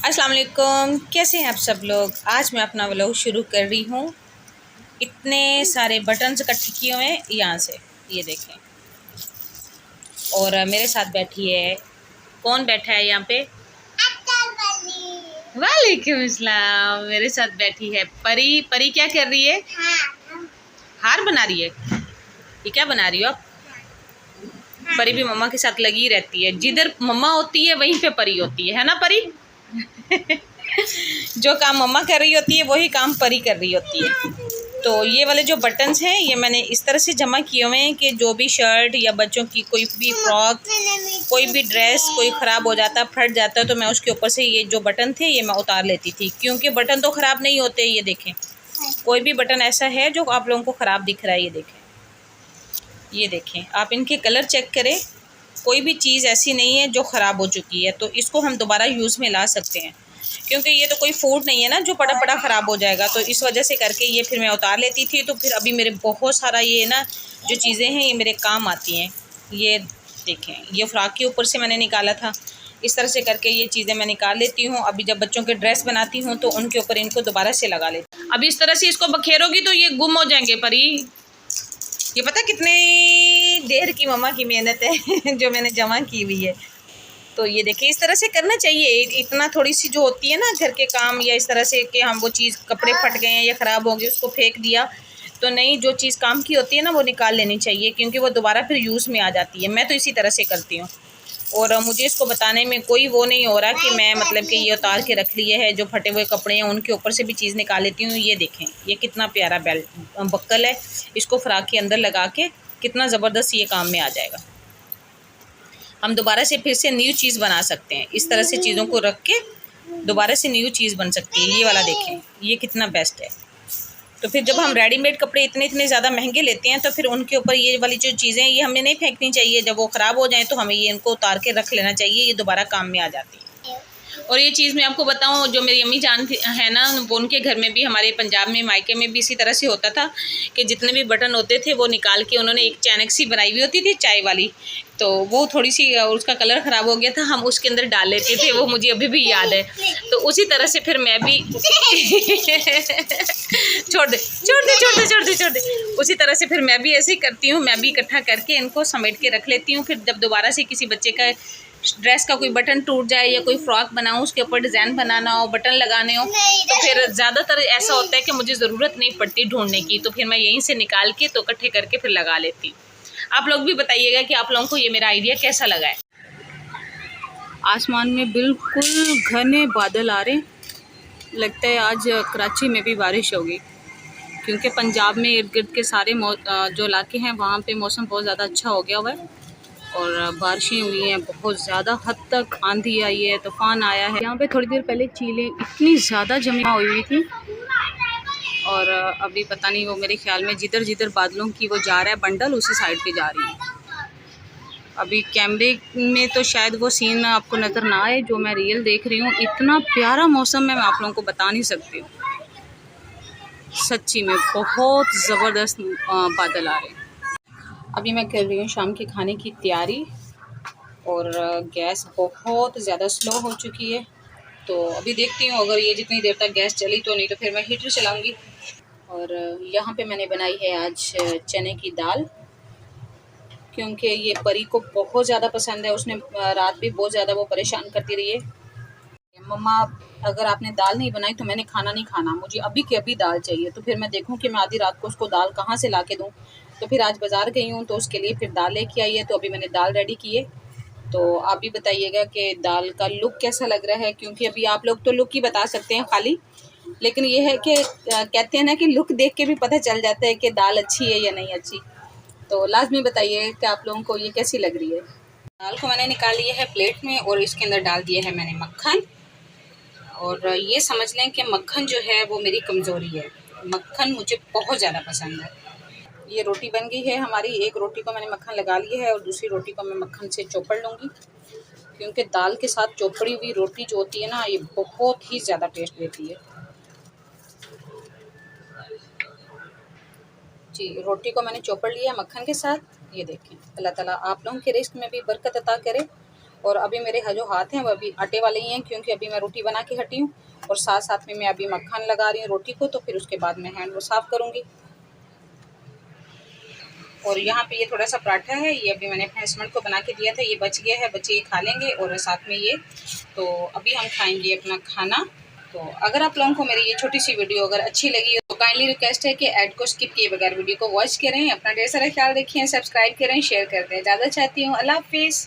अस्सलाम वालेकुम, कैसे हैं आप सब लोग। आज मैं अपना व्लॉग शुरू कर रही हूँ। इतने सारे बटन्स इकट्ठे किए हुए हैं यहाँ से, ये देखें। और मेरे साथ बैठी है, कौन बैठा है यहाँ पे? वालेकुम अस्सलाम। मेरे साथ बैठी है परी। परी क्या कर रही है? हार बना रही है। ये क्या बना रही हो आप? परी भी मम्मा के साथ लगी रहती है। जिधर मम्मा होती है वहीं पे परी होती है ना परी? जो काम मम्मा कर रही होती है वही काम परी कर रही होती है। तो ये वाले जो बटन्स हैं ये मैंने इस तरह से जमा किए हुए हैं कि जो भी शर्ट या बच्चों की कोई भी फ्रॉक, कोई भी ड्रेस कोई ख़राब हो जाता, फट जाता, तो मैं उसके ऊपर से ये जो बटन थे ये मैं उतार लेती थी, क्योंकि बटन तो ख़राब नहीं होते। ये देखें, कोई भी बटन ऐसा है जो आप लोगों को ख़राब दिख रहा है, ये देखें आप इनके कलर चेक करें। कोई भी चीज़ ऐसी नहीं है जो ख़राब हो चुकी है, तो इसको हम दोबारा यूज़ में ला सकते हैं, क्योंकि ये तो कोई फूड नहीं है ना जो पड़ा पड़ा ख़राब हो जाएगा। तो इस वजह से करके ये फिर मैं उतार लेती थी। तो फिर अभी मेरे बहुत सारा ये ना जो चीज़ें हैं ये मेरे काम आती हैं। ये देखें, ये फ्रॉक के ऊपर से मैंने निकाला था, इस तरह से करके ये चीज़ें मैं निकाल लेती हूँ। अभी जब बच्चों के ड्रेस बनाती हूँ तो उनके ऊपर इनको दोबारा से लगा लेती हूँ। अब इस तरह से इसको बखेरोगी तो ये गुम हो जाएंगे परी। ये पता कितनी देर की मम्मा की मेहनत है जो मैंने जमा की हुई है। तो ये देखिए, इस तरह से करना चाहिए। इतना थोड़ी सी जो होती है ना घर के काम, या इस तरह से कि हम वो चीज़, कपड़े फट गए हैं या ख़राब हो गए उसको फेंक दिया, तो नहीं, जो चीज़ काम की होती है ना वो निकाल लेनी चाहिए, क्योंकि वो दोबारा फिर यूज़ में आ जाती है। मैं तो इसी तरह से करती हूँ। और मुझे इसको बताने में कोई वो नहीं हो रहा कि मैं मतलब कि ये उतार के रख लिए है, जो फटे हुए कपड़े हैं उनके ऊपर से भी चीज़ निकाल लेती हूँ। ये देखें, ये कितना प्यारा बेल्ट बक्कल है, इसको फ्रॉक के अंदर लगा के कितना ज़बरदस्त ये काम में आ जाएगा। हम दोबारा से फिर से न्यू चीज़ बना सकते हैं। इस तरह से चीज़ों को रख के दोबारा से न्यू चीज़ बन सकती है। ये वाला देखें, ये कितना बेस्ट है। तो फिर जब हम रेडीमेड कपड़े इतने ज़्यादा महंगे लेते हैं तो फिर उनके ऊपर ये वाली जो चीज़ें ये हमें नहीं फेंकनी चाहिए। जब वो ख़राब हो जाएं तो हमें ये इनको उतार के रख लेना चाहिए, ये दोबारा काम में आ जाती है। और ये चीज़ मैं आपको बताऊं, जो मेरी अम्मी जान है ना, वो उनके घर में भी, हमारे पंजाब में मायके में भी इसी तरह से होता था कि जितने भी बटन होते थे वो निकाल के उन्होंने एक चैनक सी बनाई हुई होती थी चाय वाली, तो वो थोड़ी सी उसका कलर ख़राब हो गया था, हम उसके अंदर डाल लेते थे। वो मुझे अभी भी याद है। तो उसी तरह से फिर मैं भी छोड़ दे। उसी तरह से फिर मैं भी ऐसे ही करती हूँ। मैं भी इकट्ठा करके इनको समेट के रख लेती हूँ। फिर जब दोबारा से किसी बच्चे का ड्रेस का कोई बटन टूट जाए या कोई फ्रॉक बनाऊँ, उसके ऊपर डिज़ाइन बनाना हो, बटन लगाने हो, तो फिर ज़्यादातर ऐसा होता है कि मुझे ज़रूरत नहीं पड़ती ढूंढने की, तो फिर मैं यहीं से निकाल के तो इकट्ठे करके फिर लगा लेती हूँ। आप लोग भी बताइएगा कि आप लोगों को ये मेरा आइडिया कैसा लगा है। आसमान में बिल्कुल घने बादल आ रहे, लगता है आज कराची में भी बारिश होगी, क्योंकि पंजाब में इर्द गिर्द के सारे जो इलाके हैं वहाँ पे मौसम बहुत ज़्यादा अच्छा हो गया हुआ है और बारिशें हुई हैं बहुत ज़्यादा हद तक। आंधी आई है, तूफ़ान आया है। यहाँ पे थोड़ी देर पहले चीलें इतनी ज़्यादा जमा हुई थी और अभी पता नहीं, वो मेरे ख्याल में जिधर जिधर बादलों की वो जा रहा है बंडल, उसी साइड पे जा रही है। अभी कैमरे में तो शायद वो सीन आपको नज़र ना आए जो मैं रियल देख रही हूँ। इतना प्यारा मौसम है, मैं आप लोगों को बता नहीं सकती हूँ। सच्ची में बहुत ज़बरदस्त बादल आ रहे हैं। अभी मैं कर रही हूँ शाम के खाने की तैयारी और गैस बहुत ज़्यादा स्लो हो चुकी है, तो अभी देखती हूँ अगर ये जितनी देर तक गैस चली तो, नहीं तो फिर मैं हीटर चलाऊँगी। और यहाँ पे मैंने बनाई है आज चने की दाल, क्योंकि ये परी को बहुत ज़्यादा पसंद है। उसने रात भी बहुत ज़्यादा वो परेशान करती रही है, मम्मा अगर आपने दाल नहीं बनाई तो मैंने खाना नहीं खाना, मुझे अभी के अभी दाल चाहिए। तो फिर मैं देखूं कि मैं आधी रात को उसको दाल कहाँ से ला के दूँ। तो फिर आज बाज़ार गई हूँ तो उसके लिए फिर दाल लेके आई है, तो अभी मैंने दाल रेडी की है। तो आप भी बताइएगा कि दाल का लुक कैसा लग रहा है, क्योंकि अभी आप लोग तो लुक ही बता सकते हैं खाली, लेकिन ये है कि कहते हैं ना कि लुक देख के भी पता चल जाता है कि दाल अच्छी है या नहीं अच्छी। तो लाजमी बताइए कि आप लोगों को ये कैसी लग रही है। दाल को मैंने निकाल लिया है प्लेट में और इसके अंदर डाल दिया है मैंने मक्खन। और ये समझ लें कि मक्खन जो है वो मेरी कमज़ोरी है, मक्खन मुझे बहुत ज़्यादा पसंद है। ये रोटी बन गई है हमारी, एक रोटी को मैंने मक्खन लगा लिया है और दूसरी रोटी को मैं मक्खन से चौपड़ लूँगी, क्योंकि दाल के साथ चौपड़ी हुई रोटी जो होती है ना, ये बहुत ही ज़्यादा टेस्ट देती है जी। रोटी को मैंने चौपड़ लिया मक्खन के साथ। ये देखें, अल्लाह ताला आप लोगों के रिस्क में भी बरकत अता करे और अभी मेरे जो हाथ हैं वो अभी आटे वाले ही हैं, क्योंकि अभी मैं रोटी बना के हटी हूँ और साथ साथ में मैं अभी मक्खन लगा रही हूँ रोटी को, तो फिर उसके बाद मैं हैंड वो साफ़ करूँगी। और यहाँ पे ये थोड़ा सा पराठा है, ये अभी मैंने अपने हस्बैंड को बना के दिया था, ये बच गया है, बच्चे ये खा लेंगे और साथ में ये। तो अभी हम खाएंगे अपना खाना। तो अगर आप लोगों को मेरी ये छोटी सी वीडियो अगर अच्छी लगी हो तो काइंडली रिक्वेस्ट है कि ऐड को स्किप किए बगैर वीडियो को वॉच करें। अपना ढेर सारा ख्याल रखें, सब्सक्राइब करें, शेयर कर दें। ज़्यादा चाहती हूँ। अल्लाह हाफिज़।